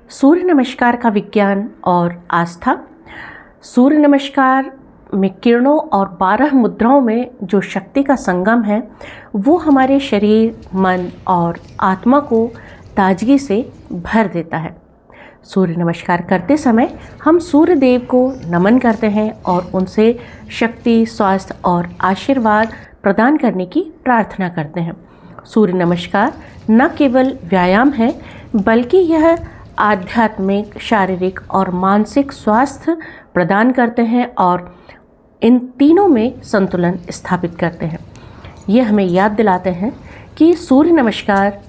सूर्य नमस्कार का विज्ञान और आस्था। सूर्य नमस्कार में किरणों और 12 मुद्राओं में जो शक्ति का संगम है वो हमारे शरीर, मन और आत्मा को ताजगी से भर देता है। सूर्य नमस्कार करते समय हम सूर्य देव को नमन करते हैं और उनसे शक्ति, स्वास्थ्य और आशीर्वाद प्रदान करने की प्रार्थना करते हैं। सूर्य नमस्कार न केवल व्यायाम है बल्कि यह आध्यात्मिक, शारीरिक और मानसिक स्वास्थ्य प्रदान करते हैं और इन तीनों में संतुलन स्थापित करते हैं। ये हमें याद दिलाते हैं कि सूर्य नमस्कार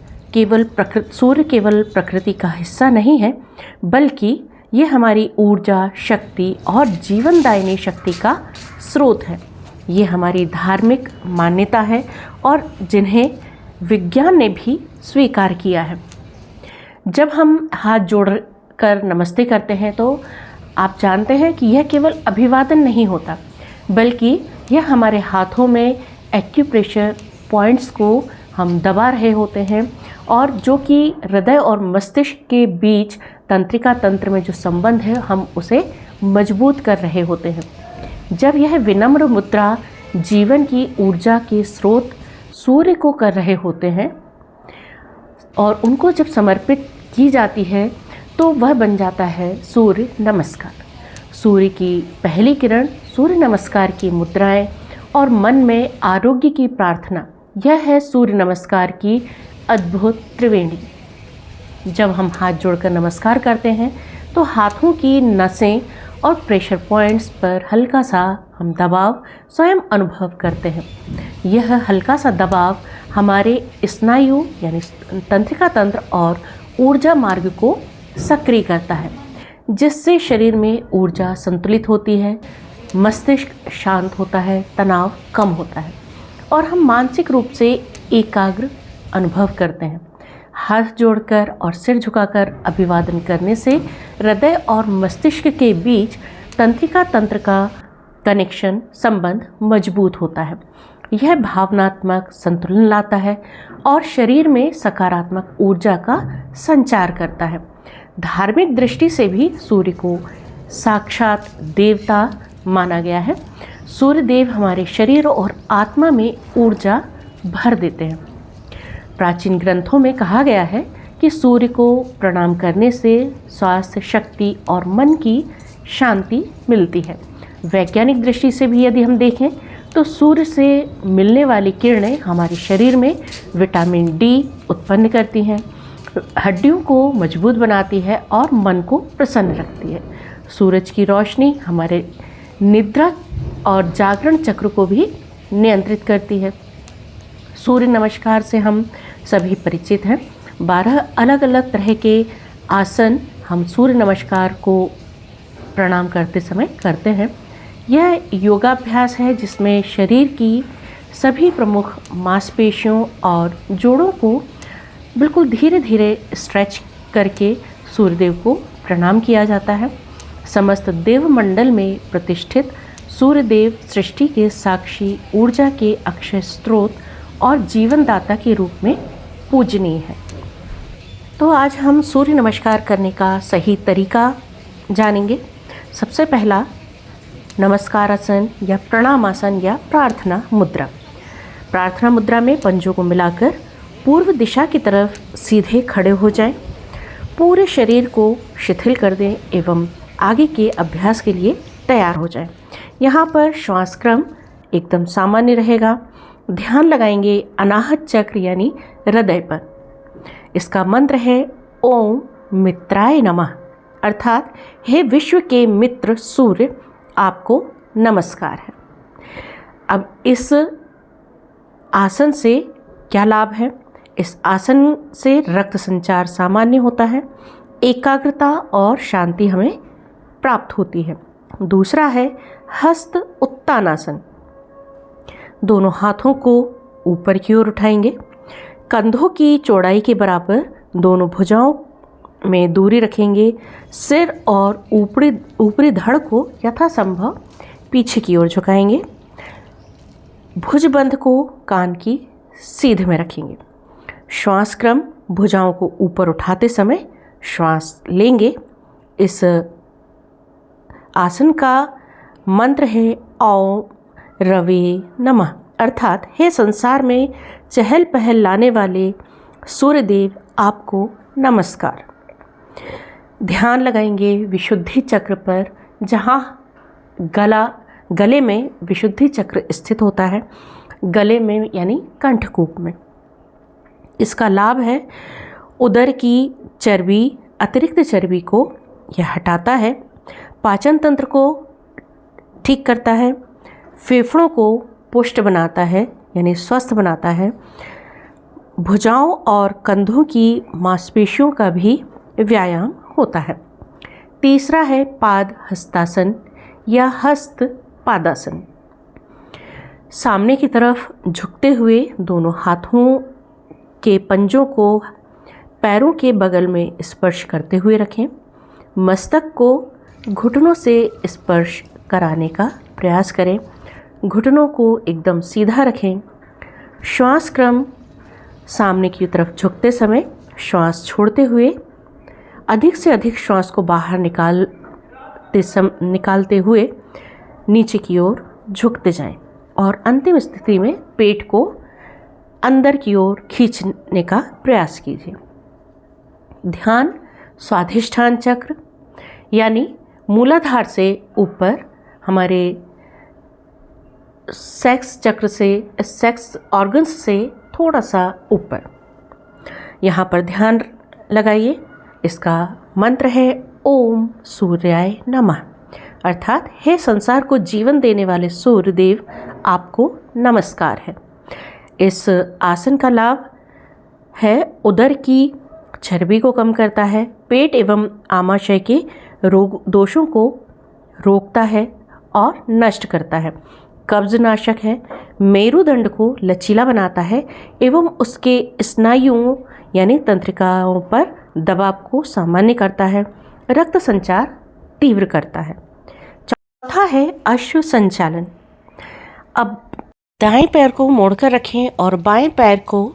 सूर्य केवल प्रकृति का हिस्सा नहीं है बल्कि ये हमारी ऊर्जा, शक्ति और जीवनदायिनी शक्ति का स्रोत है। ये हमारी धार्मिक मान्यता है और जिन्हें विज्ञान ने भी स्वीकार किया है। जब हम हाथ जोड़कर नमस्ते करते हैं तो आप जानते हैं कि यह केवल अभिवादन नहीं होता बल्कि यह हमारे हाथों में एक्यूप्रेशर पॉइंट्स को हम दबा रहे होते हैं और जो कि हृदय और मस्तिष्क के बीच तंत्रिका तंत्र में जो संबंध है हम उसे मजबूत कर रहे होते हैं। जब यह विनम्र मुद्रा जीवन की ऊर्जा के स्रोत सूर्य को कर रहे होते हैं और उनको जब समर्पित की जाती है तो वह बन जाता है सूर्य नमस्कार। सूर्य की पहली किरण, सूर्य नमस्कार की मुद्राएं और मन में आरोग्य की प्रार्थना, यह है सूर्य नमस्कार की अद्भुत त्रिवेणी। जब हम हाथ जोड़कर नमस्कार करते हैं तो हाथों की नसें और प्रेशर पॉइंट्स पर हल्का सा हम दबाव स्वयं अनुभव करते हैं। यह हल्का सा दबाव हमारे स्नायु यानी तंत्रिका तंत्र और ऊर्जा मार्ग को सक्रिय करता है, जिससे शरीर में ऊर्जा संतुलित होती है, मस्तिष्क शांत होता है, तनाव कम होता है और हम मानसिक रूप से एकाग्र अनुभव करते हैं। हाथ जोड़कर और सिर झुकाकर अभिवादन करने से हृदय और मस्तिष्क के बीच तंत्रिका तंत्र का कनेक्शन, संबंध मजबूत होता है। यह भावनात्मक संतुलन लाता है और शरीर में सकारात्मक ऊर्जा का संचार करता है। धार्मिक दृष्टि से भी सूर्य को साक्षात देवता माना गया है। सूर्य देव हमारे शरीर और आत्मा में ऊर्जा भर देते हैं। प्राचीन ग्रंथों में कहा गया है कि सूर्य को प्रणाम करने से स्वास्थ्य, शक्ति और मन की शांति मिलती है। वैज्ञानिक दृष्टि से भी यदि हम देखें तो सूर्य से मिलने वाली किरणें हमारे शरीर में विटामिन डी उत्पन्न करती हैं, हड्डियों को मजबूत बनाती है और मन को प्रसन्न रखती है। सूरज की रोशनी हमारे निद्रा और जागरण चक्र को भी नियंत्रित करती है। सूर्य नमस्कार से हम सभी परिचित हैं। 12 अलग अलग तरह के आसन हम सूर्य नमस्कार को प्रणाम करते समय करते हैं। यह योगाभ्यास है जिसमें शरीर की सभी प्रमुख मांसपेशियों और जोड़ों को बिल्कुल धीरे धीरे स्ट्रेच करके सूर्यदेव को प्रणाम किया जाता है। समस्त देवमंडल में प्रतिष्ठित सूर्यदेव सृष्टि के साक्षी, ऊर्जा के अक्षय स्रोत और जीवनदाता के रूप में पूजनीय है। तो आज हम सूर्य नमस्कार करने का सही तरीका जानेंगे। सबसे पहला नमस्कारासन या प्रणामासन या प्रार्थना मुद्रा। प्रार्थना मुद्रा में पंजों को मिलाकर पूर्व दिशा की तरफ सीधे खड़े हो जाएं। पूरे शरीर को शिथिल कर दें एवं आगे के अभ्यास के लिए तैयार हो जाएं। यहाँ पर श्वास क्रम एकदम सामान्य रहेगा। ध्यान लगाएंगे अनाहत चक्र यानी हृदय पर। इसका मंत्र है ओम मित्राय नमः, अर्थात हे विश्व के मित्र सूर्य, आपको नमस्कार है। अब इस आसन से क्या लाभ है? इस आसन से रक्त संचार सामान्य होता है, एकाग्रता और शांति हमें प्राप्त होती है। दूसरा है हस्त उत्तानासन। दोनों हाथों को ऊपर की ओर उठाएंगे, कंधों की चौड़ाई के बराबर दोनों भुजाओं में दूरी रखेंगे। सिर और ऊपरी धड़ को यथासंभव पीछे की ओर झुकाएंगे। भुजबंध को कान की सीध में रखेंगे। श्वास क्रम भुजाओं को ऊपर उठाते समय श्वास लेंगे। इस आसन का मंत्र है ओम रवे नमः, अर्थात हे संसार में चहल पहल लाने वाले सूर्यदेव आपको नमस्कार। ध्यान लगाएंगे विशुद्धि चक्र पर, जहाँ गले में विशुद्धि चक्र स्थित होता है, गले में यानी कंठकूप में। इसका लाभ है उदर की चर्बी, अतिरिक्त चर्बी को यह हटाता है, पाचन तंत्र को ठीक करता है, फेफड़ों को पुष्ट बनाता है यानी स्वस्थ बनाता है, भुजाओं और कंधों की मांसपेशियों का भी व्यायाम होता है। तीसरा है पाद हस्तासन या हस्त पादासन। सामने की तरफ झुकते हुए दोनों हाथों के पंजों को पैरों के बगल में स्पर्श करते हुए रखें। मस्तक को घुटनों से स्पर्श कराने का प्रयास करें। घुटनों को एकदम सीधा रखें। श्वास क्रम सामने की तरफ झुकते समय श्वास छोड़ते हुए अधिक से अधिक श्वास को बाहर निकालते हुए नीचे की ओर झुकते जाएं और अंतिम स्थिति में पेट को अंदर की ओर खींचने का प्रयास कीजिए। ध्यान स्वाधिष्ठान चक्र यानी मूलाधार से ऊपर हमारे सेक्स चक्र से, सेक्स ऑर्गन्स से थोड़ा सा ऊपर, यहाँ पर ध्यान लगाइए। इसका मंत्र है ओम सूर्याय नमः, अर्थात हे संसार को जीवन देने वाले सूर्यदेव आपको नमस्कार है। इस आसन का लाभ है उदर की चर्बी को कम करता है, पेट एवं आमाशय के रोग दोषों को रोकता है और नष्ट करता है, कब्ज नाशक है, मेरुदंड को लचीला बनाता है एवं उसके स्नायुओं यानी तंत्रिकाओं पर दबाव को सामान्य करता है, रक्त संचार तीव्र करता है। चौथा है अश्व संचालन। अब दाएं पैर को मोड़कर रखें और बाएं पैर को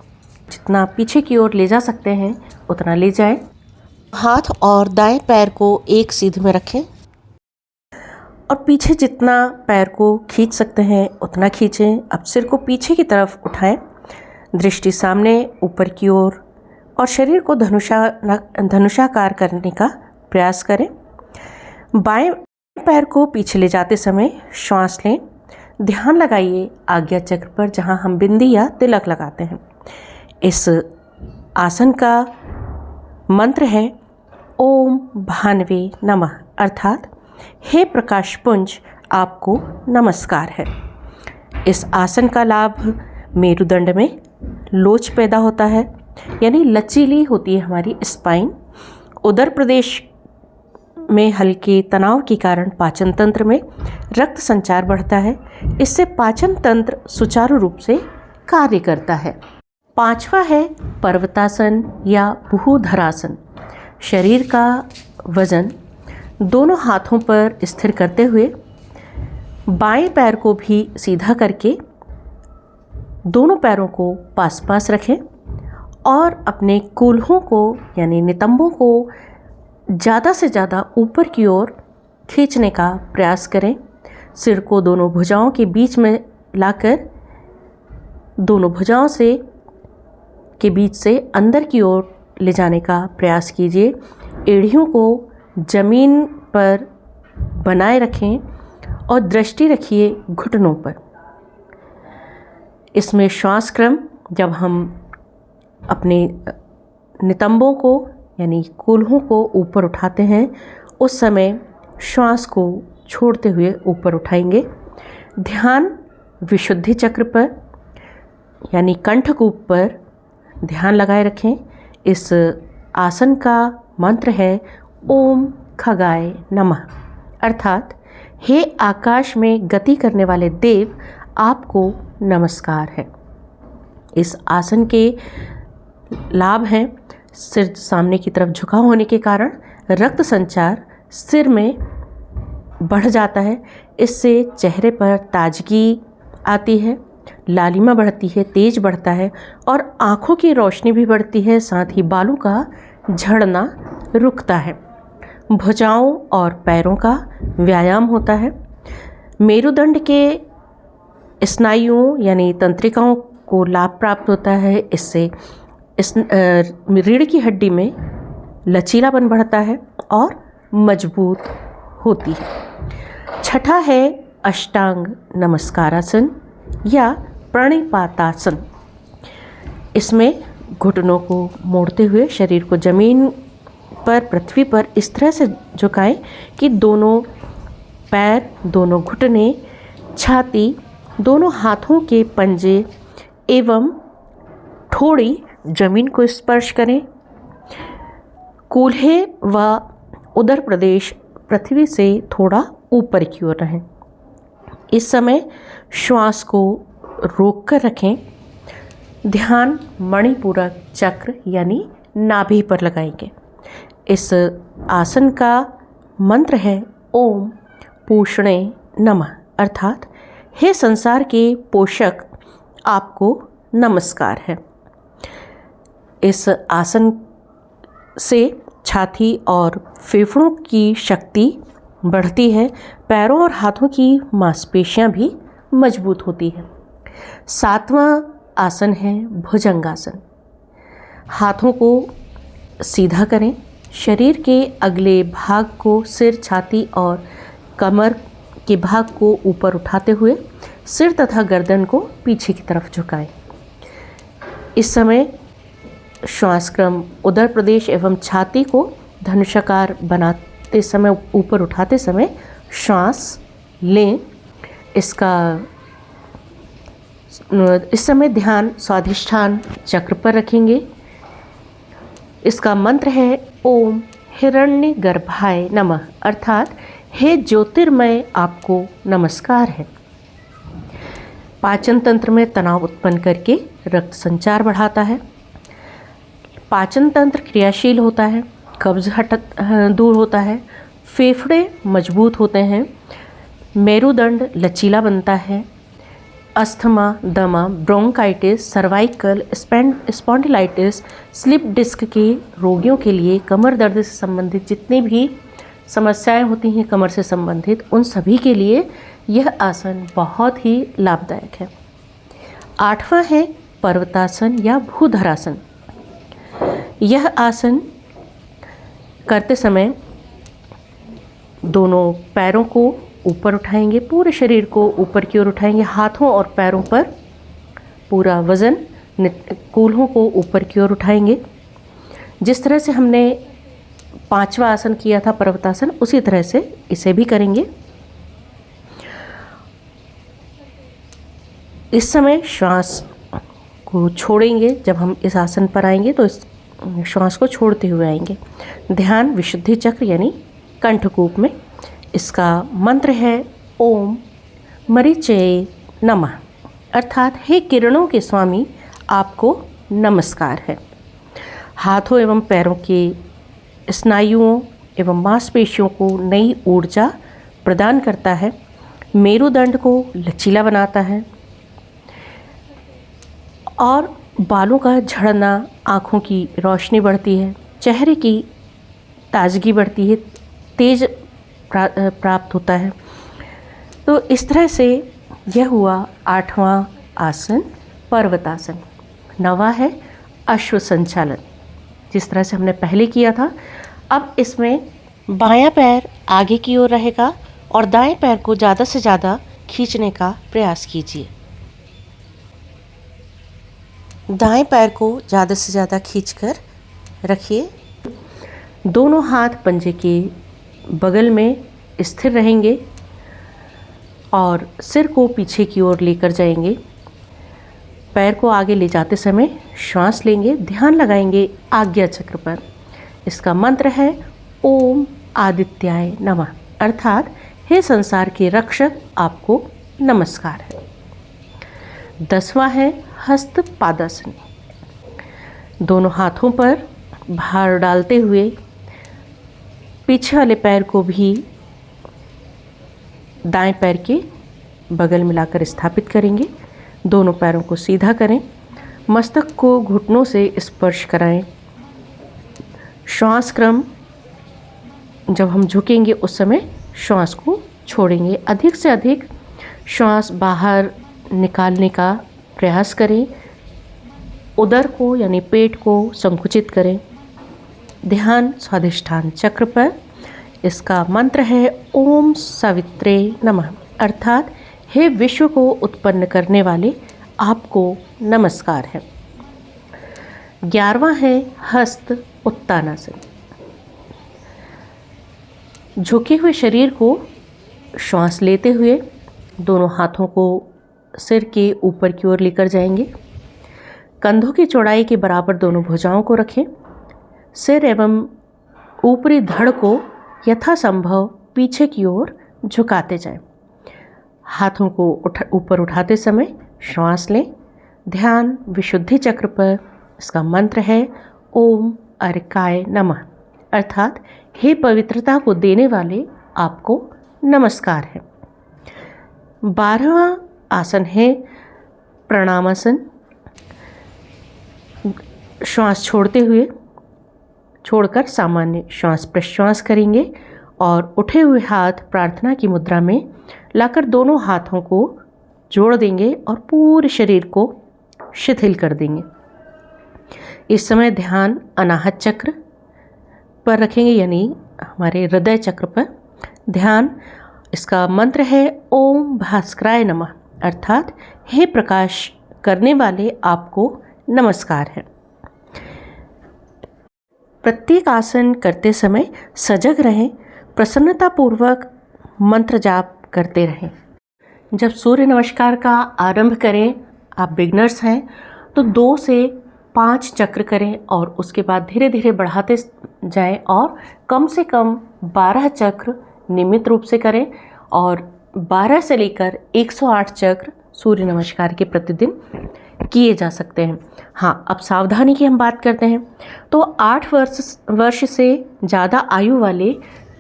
जितना पीछे की ओर ले जा सकते हैं उतना ले जाएं। हाथ और दाएं पैर को एक सीध में रखें और पीछे जितना पैर को खींच सकते हैं उतना खींचें। अब सिर को पीछे की तरफ उठाएं, दृष्टि सामने ऊपर की ओर और शरीर को धनुषाकार करने का प्रयास करें। बाएं पैर को पीछे ले जाते समय श्वास लें। ध्यान लगाइए आज्ञा चक्र पर, जहां हम बिंदी या तिलक लगाते हैं। इस आसन का मंत्र है ओम भानवे नमः, अर्थात हे प्रकाश पुंज आपको नमस्कार है। इस आसन का लाभ मेरुदंड में लोच पैदा होता है यानी लचीली होती है हमारी स्पाइन। उदर प्रदेश में हल्के तनाव के कारण पाचन तंत्र में रक्त संचार बढ़ता है, इससे पाचन तंत्र सुचारू रूप से कार्य करता है। पांचवा है पर्वतासन या भूधरासन। शरीर का वजन दोनों हाथों पर स्थिर करते हुए बाएं पैर को भी सीधा करके दोनों पैरों को पास पास रखें और अपने कूल्हों को यानी नितंबों को ज़्यादा से ज़्यादा ऊपर की ओर खींचने का प्रयास करें। सिर को दोनों भुजाओं के बीच में लाकर दोनों भुजाओं के बीच से अंदर की ओर ले जाने का प्रयास कीजिए। एड़ियों को जमीन पर बनाए रखें और दृष्टि रखिए घुटनों पर। इसमें श्वास क्रम, जब हम अपने नितंबों को यानी कूल्हों को ऊपर उठाते हैं उस समय श्वास को छोड़ते हुए ऊपर उठाएंगे। ध्यान विशुद्धि चक्र पर यानी कंठकूप पर ध्यान लगाए रखें। इस आसन का मंत्र है ओम खगाय नमः, अर्थात हे आकाश में गति करने वाले देव आपको नमस्कार है। इस आसन के लाभ हैं सिर सामने की तरफ झुका होने के कारण रक्त संचार सिर में बढ़ जाता है, इससे चेहरे पर ताजगी आती है, लालिमा बढ़ती है, तेज बढ़ता है और आँखों की रोशनी भी बढ़ती है, साथ ही बालों का झड़ना रुकता है। भुजाओं और पैरों का व्यायाम होता है। मेरुदंड के स्नायुओं यानी तंत्रिकाओं को लाभ प्राप्त होता है। इससे रीढ़ की हड्डी में लचीलापन बढ़ता है और मजबूत होती है। छठा है अष्टांग नमस्कारासन या प्रणिपातासन। इसमें घुटनों को मोड़ते हुए शरीर को जमीन पर, पृथ्वी पर इस तरह से झुकाएं कि दोनों पैर, दोनों घुटने, छाती, दोनों हाथों के पंजे एवं ठोड़ी जमीन को स्पर्श करें। कूल्हे व उदर प्रदेश पृथ्वी से थोड़ा ऊपर की ओर रहें। इस समय श्वास को रोक कर रखें। ध्यान मणिपूरक चक्र यानी नाभि पर लगाएंगे। इस आसन का मंत्र है ओम पूषणे नमः, अर्थात हे संसार के पोषक, आपको नमस्कार है। इस आसन से छाती और फेफड़ों की शक्ति बढ़ती है। पैरों और हाथों की मांसपेशियां भी मजबूत होती हैं। सातवां आसन है भुजंगासन। हाथों को सीधा करें। शरीर के अगले भाग को, सिर, छाती और कमर के भाग को ऊपर उठाते हुए सिर तथा गर्दन को पीछे की तरफ झुकाएं। इस समय श्वास क्रम उदर प्रदेश एवं छाती को धनुषाकार बनाते समय, ऊपर उठाते समय श्वास लें। इस समय ध्यान स्वाधिष्ठान चक्र पर रखेंगे। इसका मंत्र है ओम हिरण्य गर्भाय नमः, अर्थात हे ज्योतिर्मय, आपको नमस्कार है। पाचन तंत्र में तनाव उत्पन्न करके रक्त संचार बढ़ाता है। पाचन तंत्र क्रियाशील होता है। कब्ज दूर होता है। फेफड़े मजबूत होते हैं। मेरुदंड लचीला बनता है। अस्थमा, दमा, bronchitis, cervical spondylitis, slip disc के रोगियों के लिए, कमर दर्द से संबंधित जितनी भी समस्याएं होती हैं कमर से संबंधित, उन सभी के लिए यह आसन बहुत ही लाभदायक है। आठवां है पर्वतासन या भूधरासन। यह आसन करते समय दोनों पैरों को ऊपर उठाएंगे, पूरे शरीर को ऊपर की ओर उठाएंगे। हाथों और पैरों पर पूरा वज़न, कूल्हों को ऊपर की ओर उठाएंगे। जिस तरह से हमने पांचवा आसन किया था पर्वतासन, उसी तरह से इसे भी करेंगे। इस समय श्वास को छोड़ेंगे। जब हम इस आसन पर आएंगे तो इस श्वास को छोड़ते हुए आएंगे। ध्यान विशुद्धि चक्र यानी कंठकूप में। इसका मंत्र है ओम मरीचये नमः, अर्थात हे किरणों के स्वामी, आपको नमस्कार है। हाथों एवं पैरों के स्नायुओं एवं मांसपेशियों को नई ऊर्जा प्रदान करता है। मेरुदंड को लचीला बनाता है और बालों का झड़ना, आँखों की रोशनी बढ़ती है, चेहरे की ताजगी बढ़ती है, तेज प्राप्त होता है। तो इस तरह से यह हुआ आठवां आसन पर्वतासन। नवा है अश्व संचालन, जिस तरह से हमने पहले किया था। अब इसमें बायां पैर आगे की ओर रहेगा और दाएं पैर को ज़्यादा से ज़्यादा खींचने का प्रयास कीजिए। दाएं पैर को ज़्यादा से ज़्यादा खींचकर रखिए। दोनों हाथ पंजे के बगल में स्थिर रहेंगे और सिर को पीछे की ओर लेकर जाएंगे। पैर को आगे ले जाते समय श्वास लेंगे। ध्यान लगाएंगे आज्ञा चक्र पर। इसका मंत्र है ओम आदित्याय नमः, अर्थात हे संसार के रक्षक, आपको नमस्कार है। 10वां है हस्त पादासन। दोनों हाथों पर भार डालते हुए पीछे वाले पैर को भी दाएं पैर के बगल में लाकर स्थापित करेंगे। दोनों पैरों को सीधा करें। मस्तक को घुटनों से स्पर्श कराएं। श्वास क्रम, जब हम झुकेंगे उस समय श्वास को छोड़ेंगे। अधिक से अधिक श्वास बाहर निकालने का प्रयास करें। उदर को यानी पेट को संकुचित करें। ध्यान स्वादिष्ठान चक्र पर। इसका मंत्र है ओम सवित्रे नमः, अर्थात हे विश्व को उत्पन्न करने वाले आपको नमस्कार है। 11वां है हस्त उत्तानासन। झुके हुए शरीर को श्वास लेते हुए दोनों हाथों को सिर के ऊपर की ओर लेकर जाएंगे। कंधों की चौड़ाई के बराबर दोनों भुजाओं को रखें। सिर एवं ऊपरी धड़ को यथासंभव पीछे की ओर झुकाते जाएं। हाथों को ऊपर उठाते समय श्वास लें। ध्यान विशुद्धि चक्र पर। इसका मंत्र है ओम अर्काय नमः, अर्थात हे पवित्रता को देने वाले आपको नमस्कार है। 12वां आसन है प्रणामासन। श्वास छोड़कर सामान्य श्वास प्रश्वास करेंगे और उठे हुए हाथ प्रार्थना की मुद्रा में लाकर दोनों हाथों को जोड़ देंगे और पूरे शरीर को शिथिल कर देंगे। इस समय ध्यान अनाहत चक्र पर रखेंगे, यानी हमारे हृदय चक्र पर ध्यान। इसका मंत्र है ओम भास्कराय नमः, अर्थात हे प्रकाश करने वाले आपको नमस्कार है। प्रत्येक आसन करते समय सजग रहें, प्रसन्नतापूर्वक मंत्र जाप करते रहें। जब सूर्य नमस्कार का आरंभ करें, आप बिगनर्स हैं तो 2 से 5 चक्र करें और उसके बाद धीरे धीरे बढ़ाते जाएं और कम से कम 12 चक्र नियमित रूप से करें और 12 से लेकर 108 चक्र सूर्य नमस्कार के प्रतिदिन किए जा सकते हैं। हाँ, अब सावधानी की हम बात करते हैं तो 8 वर्ष से ज़्यादा आयु वाले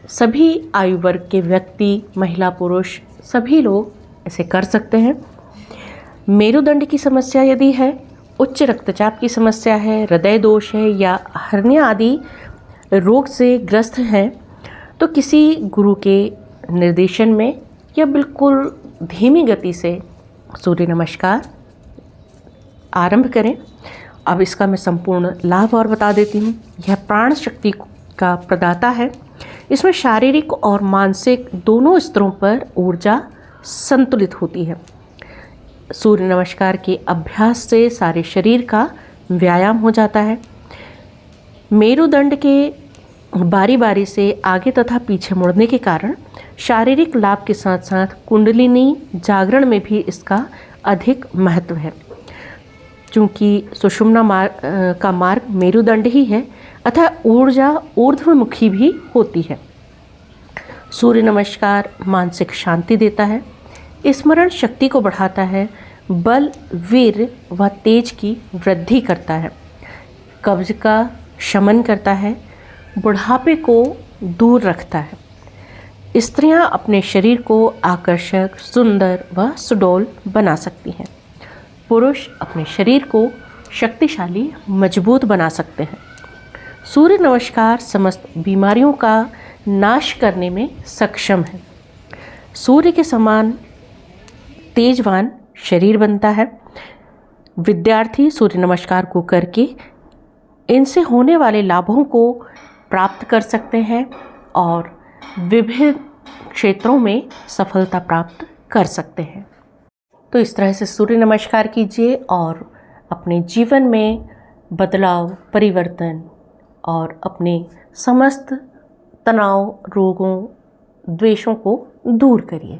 सभी आयु वर्ग के व्यक्ति, महिला, पुरुष सभी लोग इसे कर सकते हैं। मेरुदंड की समस्या यदि है, उच्च रक्तचाप की समस्या है, हृदय दोष है या हर्निया आदि रोग से ग्रस्त हैं तो किसी गुरु के निर्देशन में या बिल्कुल धीमी गति से सूर्य नमस्कार आरंभ करें। अब इसका मैं संपूर्ण लाभ और बता देती हूँ। यह प्राण शक्ति का प्रदाता है। इसमें शारीरिक और मानसिक दोनों स्तरों पर ऊर्जा संतुलित होती है। सूर्य नमस्कार के अभ्यास से सारे शरीर का व्यायाम हो जाता है। मेरुदंड के बारी बारी से आगे तथा पीछे मुड़ने के कारण शारीरिक लाभ के साथ साथ कुंडलिनी जागरण में भी इसका अधिक महत्व है। चूँकि सुषुम्ना का मार्ग मेरुदंड ही है, अतः ऊर्जा ऊर्ध्वमुखी भी होती है। सूर्य नमस्कार मानसिक शांति देता है, स्मरण शक्ति को बढ़ाता है, बल, वीर व तेज की वृद्धि करता है, कब्ज का शमन करता है, बुढ़ापे को दूर रखता है। स्त्रियां अपने शरीर को आकर्षक, सुंदर व सुडौल बना सकती हैं। पुरुष अपने शरीर को शक्तिशाली, मजबूत बना सकते हैं। सूर्य नमस्कार समस्त बीमारियों का नाश करने में सक्षम है। सूर्य के समान तेजवान शरीर बनता है। विद्यार्थी सूर्य नमस्कार को करके इनसे होने वाले लाभों को प्राप्त कर सकते हैं और विभिन्न क्षेत्रों में सफलता प्राप्त कर सकते हैं। तो इस तरह से सूर्य नमस्कार कीजिए और अपने जीवन में बदलाव, परिवर्तन और अपने समस्त तनाव, रोगों, द्वेषों को दूर करिए।